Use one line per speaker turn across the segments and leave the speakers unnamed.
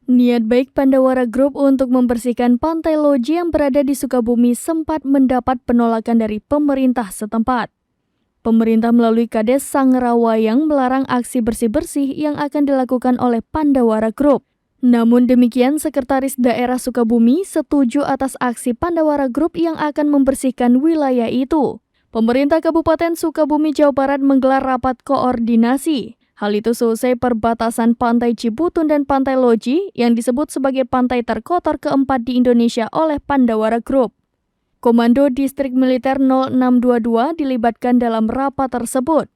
Niat baik Pandawara Group untuk membersihkan pantai Loji yang berada di Sukabumi sempat mendapat penolakan dari pemerintah setempat. Pemerintah melalui Kades Sangrawayang melarang aksi bersih-bersih yang akan dilakukan oleh Pandawara Group. Namun demikian, Sekretaris Daerah Sukabumi setuju atas aksi Pandawara Group yang akan membersihkan wilayah itu. Pemerintah Kabupaten Sukabumi, Jawa Barat menggelar rapat koordinasi. Hal itu selesai perbatasan Pantai Cibutun dan Pantai Loji yang disebut sebagai pantai terkotor keempat di Indonesia oleh Pandawara Group. Komando Distrik Militer 0622 dilibatkan dalam rapat tersebut.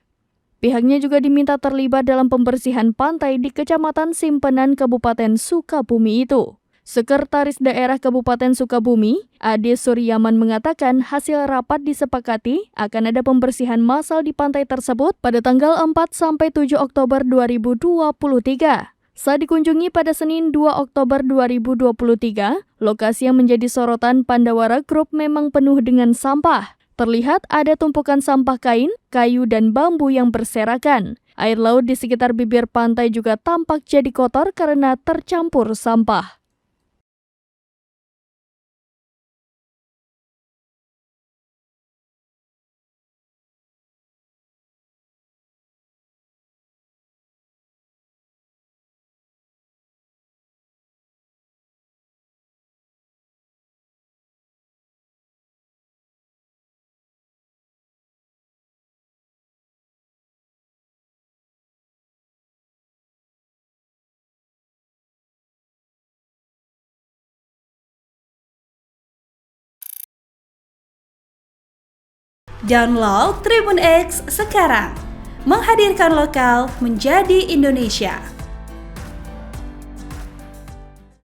Pihaknya juga diminta terlibat dalam pembersihan pantai di Kecamatan Simpenan, Kabupaten Sukabumi itu. Sekretaris Daerah Kabupaten Sukabumi, Ade Suryaman mengatakan hasil rapat disepakati akan ada pembersihan massal di pantai tersebut pada tanggal 4-7 Oktober 2023. Saat dikunjungi pada Senin 2 Oktober 2023, lokasi yang menjadi sorotan Pandawara Group memang penuh dengan sampah. Terlihat ada tumpukan sampah kain, kayu, dan bambu yang berserakan. Air laut di sekitar bibir pantai juga tampak jadi kotor karena tercampur sampah.
Download Tribun X sekarang, menghadirkan lokal menjadi Indonesia.